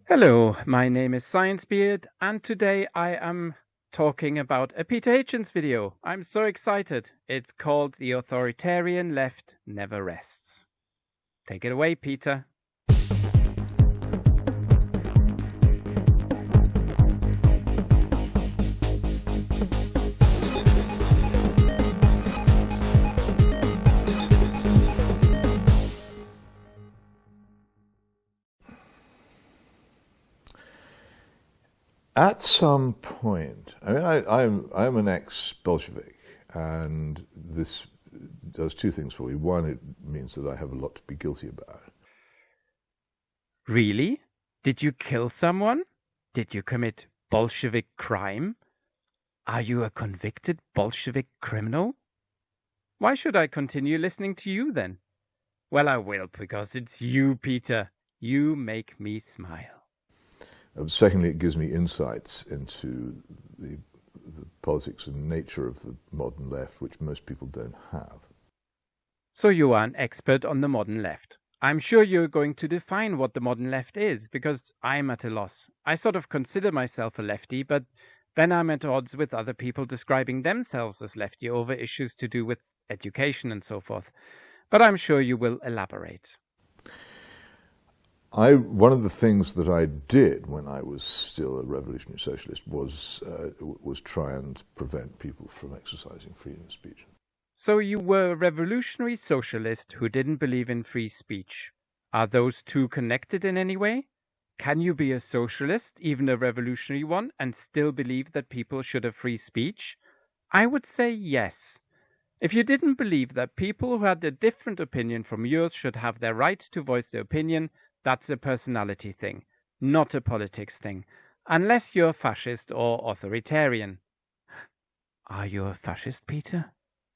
Hello, my name is Science Beard, and today I am talking about a Peter Hitchens video. I'm so excited. It's called The Authoritarian Left Never Rests. Take it away, Peter. At some point, I'm an ex-Bolshevik, and this does two things for me. One, it means that I have a lot to be guilty about. Really? Did you kill someone? Did you commit Bolshevik crime? Are you a convicted Bolshevik criminal? Why should I continue listening to you then? Well, I will, because it's you, Peter. You make me smile. Secondly, it gives me insights into the politics and nature of the modern left, which most people don't have. So you are an expert on the modern left. I'm sure you're going to define what the modern left is, because I'm at a loss. I sort of consider myself a lefty, but then I'm at odds with other people describing themselves as lefty over issues to do with education and so forth. But I'm sure you will elaborate. One of the things that I did when I was still a revolutionary socialist was try and prevent people from exercising freedom of speech. So you were a revolutionary socialist who didn't believe in free speech. Are those two connected in any way? Can you be a socialist, even a revolutionary one, and still believe that people should have free speech? I would say yes. If you didn't believe that people who had a different opinion from yours should have their right to voice their opinion, that's a personality thing, not a politics thing, unless you're fascist or authoritarian. Are you a fascist, Peter?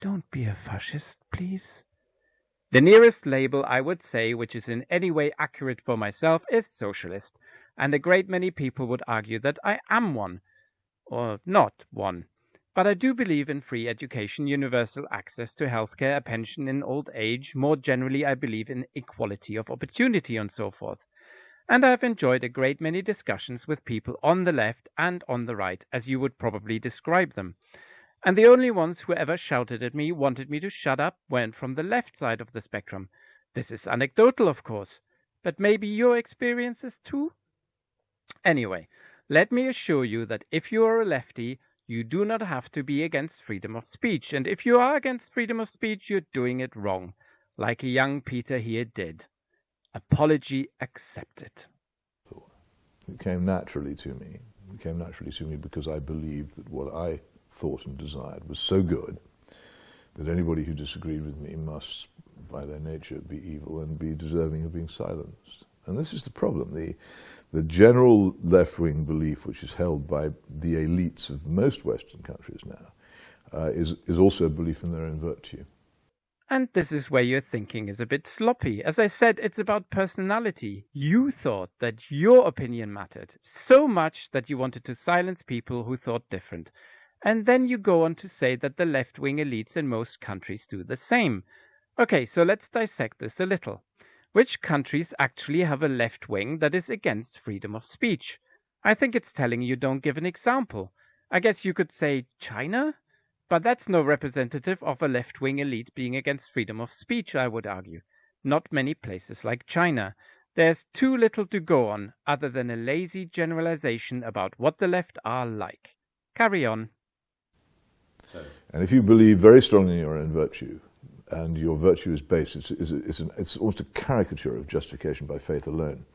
Don't be a fascist, please. The nearest label I would say, which is in any way accurate for myself, is socialist, and a great many people would argue that I am one, or not one. But I do believe in free education, universal access to healthcare, a pension in old age. More generally, I believe in equality of opportunity and so forth. And I have enjoyed a great many discussions with people on the left and on the right, as you would probably describe them. And the only ones who ever shouted at me, wanted me to shut up, went from the left side of the spectrum. This is anecdotal, of course, but maybe your experiences too? Anyway, let me assure you that if you are a lefty, you do not have to be against freedom of speech, and if you are against freedom of speech, you're doing it wrong, like a young Peter here did. Apology accepted. It came naturally to me. It came naturally to me because I believed that what I thought and desired was so good that anybody who disagreed with me must, by their nature, be evil and be deserving of being silenced. And this is the problem. The general left-wing belief, which is held by the elites of most Western countries now, is also a belief in their own virtue. And this is where your thinking is a bit sloppy. As I said, it's about personality. You thought that your opinion mattered so much that you wanted to silence people who thought different. And then you go on to say that the left-wing elites in most countries do the same. Okay, so let's dissect this a little. Which countries actually have a left wing that is against freedom of speech? I think it's telling you don't give an example. I guess you could say China? But that's no representative of a left-wing elite being against freedom of speech, I would argue. Not many places like China. There's too little to go on other than a lazy generalization about what the left are like. Carry on. And if you believe very strongly in your own virtue, and your virtue is based, it's almost a caricature of justification by faith alone.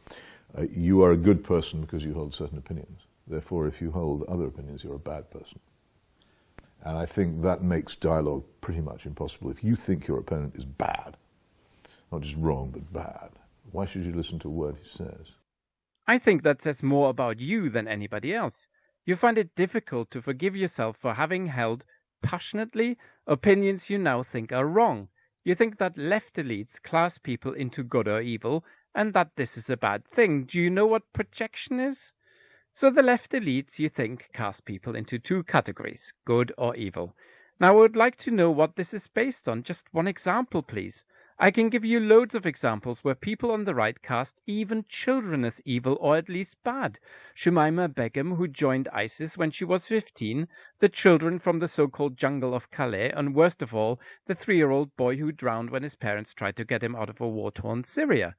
You are a good person because you hold certain opinions. Therefore, if you hold other opinions, you're a bad person. And I think that makes dialogue pretty much impossible. If you think your opponent is bad, not just wrong, but bad, why should you listen to a word he says? I think that says more about you than anybody else. You find it difficult to forgive yourself for having held passionately opinions you now think are wrong. You think that left elites class people into good or evil, and that this is a bad thing. Do you know what projection is? So the left elites, you think, cast people into two categories, good or evil. Now I would like to know what this is based on. Just one example, please. I can give you loads of examples where people on the right cast even children as evil or at least bad. Shumaima Begum, who joined ISIS when she was 15, the children from the so-called jungle of Calais, and worst of all, the 3-year-old boy who drowned when his parents tried to get him out of a war-torn Syria.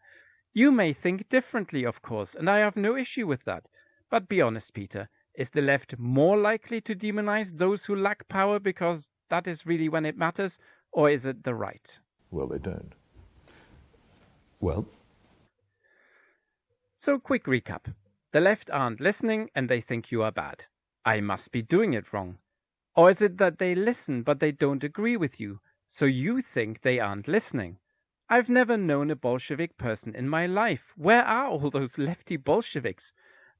You may think differently, of course, and I have no issue with that. But be honest, Peter, is the left more likely to demonize those who lack power because that is really when it matters, or is it the right? Well, they don't. Well, so quick recap. The left aren't listening and they think you are bad. I must be doing it wrong. Or is it that they listen but they don't agree with you, so you think they aren't listening? I've never known a Bolshevik person in my life. Where are all those lefty Bolsheviks?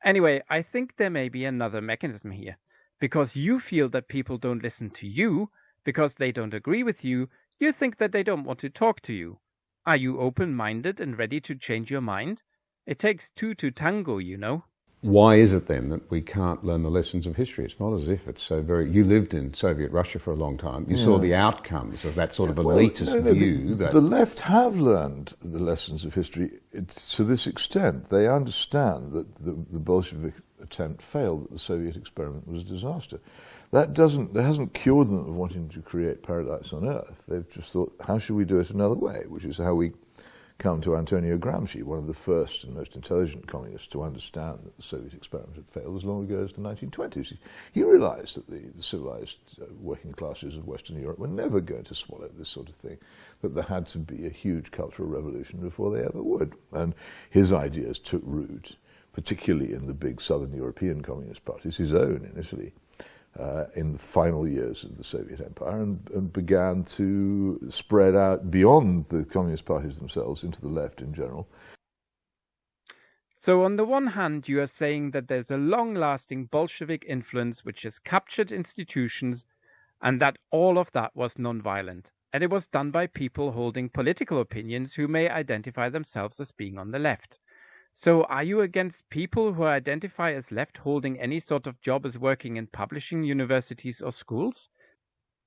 Anyway, I think there may be another mechanism here. Because you feel that people don't listen to you, because they don't agree with you, you think that they don't want to talk to you. Are you open-minded and ready to change your mind? It takes two to tango, you know. Why is it then that we can't learn the lessons of history? It's not as if it's so very... You lived in Soviet Russia for a long time. You saw the outcomes of that sort of elitist view. The left have learned the lessons of history to this extent. They understand that the Bolshevik attempt failed, that the Soviet experiment was a disaster. That hasn't cured them of wanting to create paradise on earth. They've just thought, how should we do it another way? Which is how we come to Antonio Gramsci, one of the first and most intelligent communists to understand that the Soviet experiment had failed as long ago as the 1920s. He realized that the civilized working classes of Western Europe were never going to swallow this sort of thing, that there had to be a huge cultural revolution before they ever would. And his ideas took root, particularly in the big southern European communist parties, his own in Italy, in the final years of the Soviet Empire, and began to spread out beyond the communist parties themselves into the left in general. So on the one hand, you are saying that there's a long-lasting Bolshevik influence which has captured institutions, and that all of that was non-violent, and it was done by people holding political opinions who may identify themselves as being on the left. So are you against people who identify as left holding any sort of job as working in publishing universities or schools?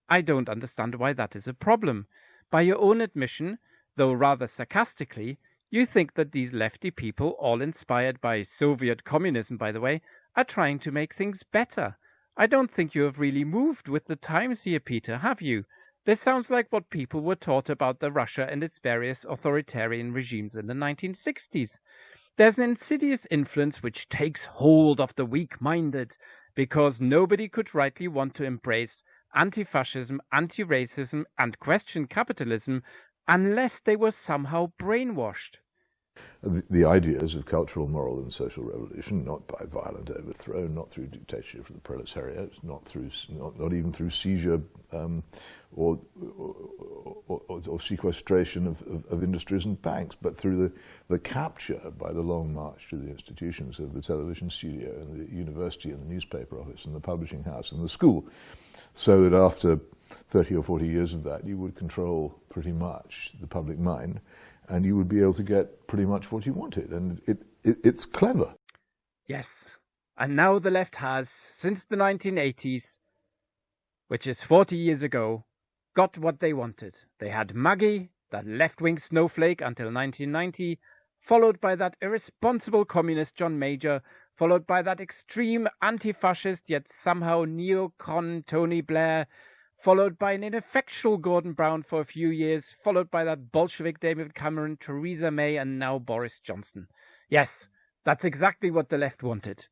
I don't understand why that is a problem. By your own admission, though rather sarcastically, you think that these lefty people, all inspired by Soviet communism by the way, are trying to make things better. I don't think you have really moved with the times here, Peter, have you? This sounds like what people were taught about the Russia and its various authoritarian regimes in the 1960s. There's an insidious influence which takes hold of the weak-minded, because nobody could rightly want to embrace anti-fascism, anti-racism, and question capitalism unless they were somehow brainwashed. The ideas of cultural, moral, and social revolution, not by violent overthrow, not through dictatorship of the proletariat, not even through seizure or sequestration of industries and banks, but through the capture by the long march to the institutions of the television studio and the university and the newspaper office and the publishing house and the school, so that after 30 or 40 years of that, you would control pretty much the public mind, and you would be able to get pretty much what you wanted. And it's clever. Yes. And now the left has, since the 1980s, which is 40 years ago, got what they wanted. They had Maggie, that left-wing snowflake, until 1990, followed by that irresponsible communist John Major, followed by that extreme anti-fascist yet somehow neocon Tony Blair, followed by an ineffectual Gordon Brown for a few years, followed by that Bolshevik David Cameron, Theresa May, and now Boris Johnson. Yes, that's exactly what the left wanted.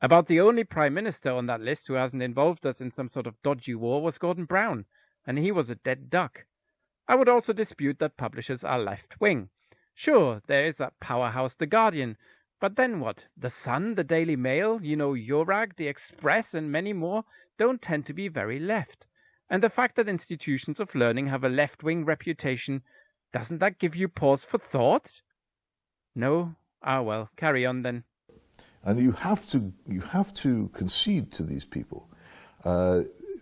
About the only prime minister on that list who hasn't involved us in some sort of dodgy war was Gordon Brown, and he was a dead duck. I would also dispute that publishers are left-wing. Sure, there is that powerhouse The Guardian, but then what? The Sun, the Daily Mail, Yorag, the Express, and many more don't tend to be very left. And the fact that institutions of learning have a left-wing reputation, doesn't that give you pause for thought? No? Ah, well, carry on then. And you have to concede to these people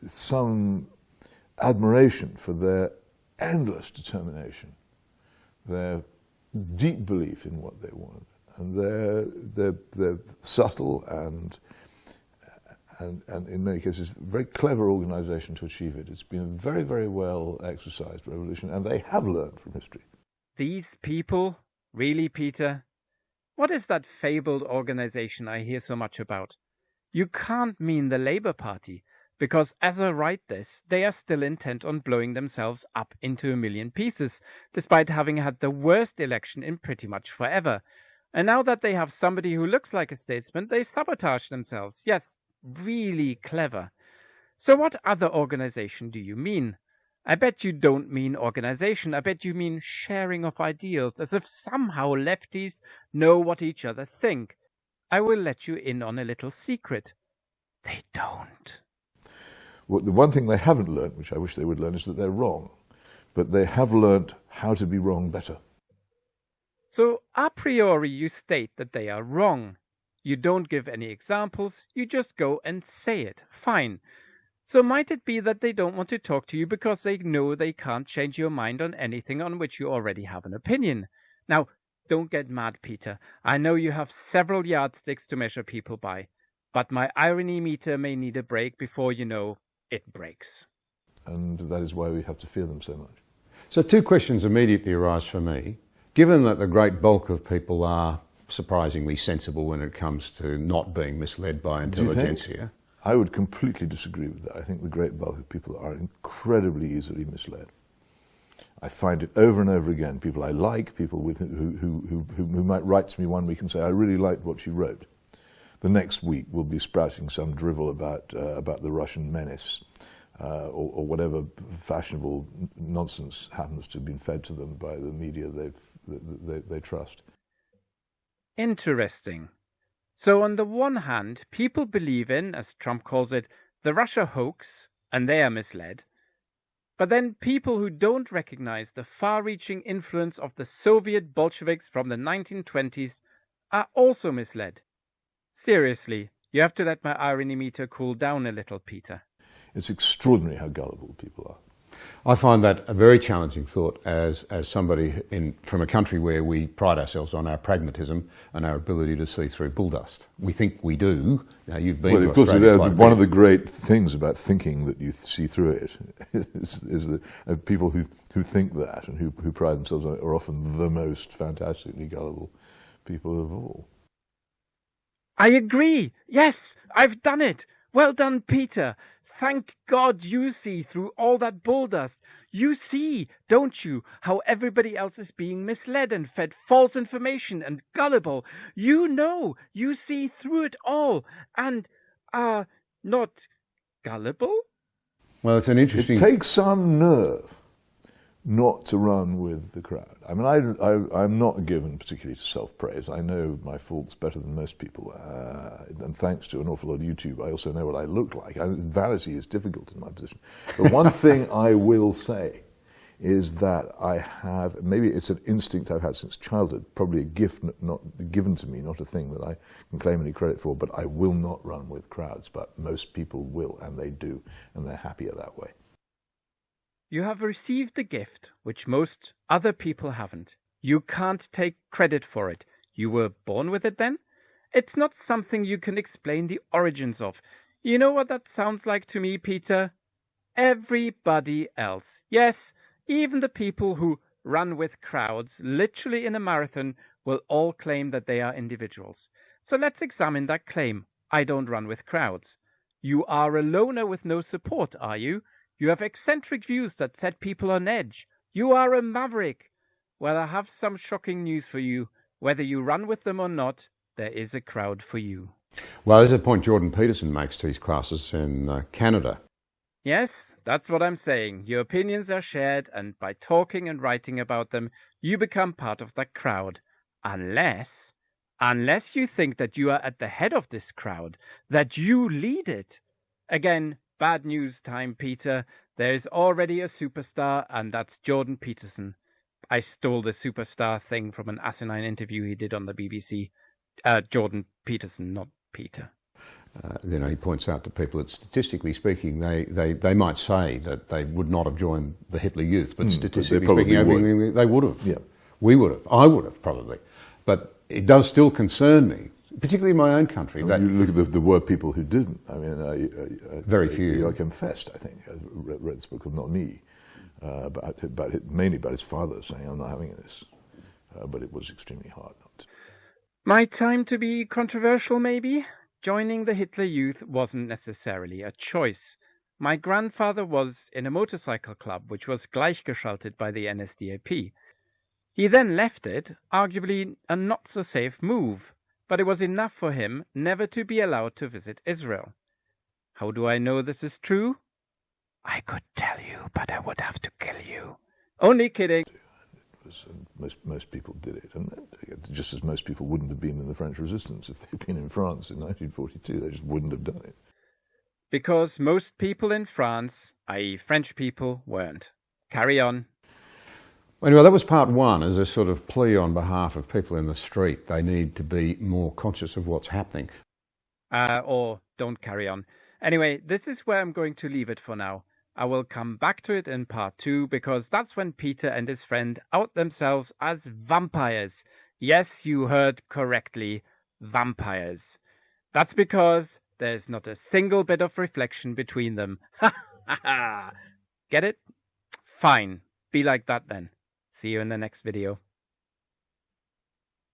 some admiration for their endless determination, their deep belief in what they want, and their subtle and in many cases, a very clever organization to achieve it. It's been a very, very well exercised revolution, and they have learned from history. These people, really, Peter? What is that fabled organization I hear so much about? You can't mean the Labour Party, because as I write this, they are still intent on blowing themselves up into a million pieces, despite having had the worst election in pretty much forever. And now that they have somebody who looks like a statesman, they sabotage themselves. Yes, really clever. So what other organization do you mean? I bet you don't mean organization. I bet you mean sharing of ideals, as if somehow lefties know what each other think. I will let you in on a little secret. They don't. Well, the one thing they haven't learned, which I wish they would learn, is that they're wrong. But they have learned how to be wrong better. So, a priori, you state that they are wrong. You don't give any examples, you just go and say it. Fine. So might it be that they don't want to talk to you because they know they can't change your mind on anything on which you already have an opinion? Now, don't get mad, Peter. I know you have several yardsticks to measure people by. But my irony meter may need a break before you know it breaks. And that is why we have to fear them so much. So 2 questions immediately arise for me. Given that the great bulk of people are surprisingly sensible when it comes to not being misled by intelligentsia. I would completely disagree with that. I think the great bulk of people are incredibly easily misled. I find it over and over again. People I like, people with who might write to me one week and say, I really liked what you wrote. The next week we'll be sprouting some drivel about the Russian menace or whatever fashionable nonsense happens to have been fed to them by the media they trust. Interesting. So on the one hand, people believe in, as Trump calls it, the Russia hoax, and they are misled. But then people who don't recognize the far-reaching influence of the Soviet Bolsheviks from the 1920s are also misled. Seriously, you have to let my irony meter cool down a little, Peter. It's extraordinary how gullible people are. I find that a very challenging thought as somebody from a country where we pride ourselves on our pragmatism and our ability to see through bull dust. We think we do. Now, you've been to Australia quite a bit. One of the great things about thinking that you see through it is that people who think that and who pride themselves on it are often the most fantastically gullible people of all. I agree. Yes, I've done it. Well done, Peter. Thank God you see through all that bull dust. You see, don't you, how everybody else is being misled and fed false information and gullible. You know, you see through it all and are not gullible? Well, it's an interesting... It takes some nerve not to run with the crowd. I mean, I'm not given particularly to self-praise. I know my faults better than most people. And thanks to an awful lot of YouTube, I also know what I look like. Vanity is difficult in my position. But one thing I will say is that I have, maybe it's an instinct I've had since childhood, probably a gift not given to me, not a thing that I can claim any credit for, but I will not run with crowds. But most people will, and they do, and they're happier that way. You have received a gift which most other people haven't. You can't take credit for it. You were born with it then? It's not something you can explain the origins of. You know what that sounds like to me, Peter? Everybody else. Yes, even the people who run with crowds, literally in a marathon, will all claim that they are individuals. So let's examine that claim. I don't run with crowds. You are a loner with no support, are you? You have eccentric views that set people on edge. You are a maverick. Well, I have some shocking news for you. Whether you run with them or not, there is a crowd for you. Well, there's a point Jordan Peterson makes to his classes in Canada. Yes, that's what I'm saying. Your opinions are shared, and by talking and writing about them, you become part of that crowd. Unless you think that you are at the head of this crowd, that you lead it. Again, bad news time, Peter. There is already a superstar, and that's Jordan Peterson. I stole the superstar thing from an asinine interview he did on the BBC. Jordan Peterson, not Peter. He points out to people that statistically speaking, they might say that they would not have joined the Hitler Youth, but statistically speaking, they would have. Yeah. We would have. I would have, probably. But it does still concern me particularly in my own country. I mean, you look at there were people who didn't. I mean, very few. Joachim Fest, I think, read this book of Not Me, mainly about his father saying, "I'm not having this," but it was extremely hard not to. My time to be controversial, maybe? Joining the Hitler Youth wasn't necessarily a choice. My grandfather was in a motorcycle club which was gleichgeschaltet by the NSDAP. He then left it, arguably a not-so-safe move, but it was enough for him never to be allowed to visit Israel. How do I know this is true? I could tell you, but I would have to kill you. Only kidding. Most people did it, and just as most people wouldn't have been in the French Resistance if they'd been in France in 1942, they just wouldn't have done it. Because most people in France, i.e. French people, weren't. Carry on. Anyway, that was part one, as a sort of plea on behalf of people in the street. They need to be more conscious of what's happening. Or don't carry on. Anyway, this is where I'm going to leave it for now. I will come back to it in part 2, because that's when Peter and his friend out themselves as vampires. Yes, you heard correctly, vampires. That's because there's not a single bit of reflection between them. Ha ha ha! Get it? Fine. Be like that then. See you in the next video.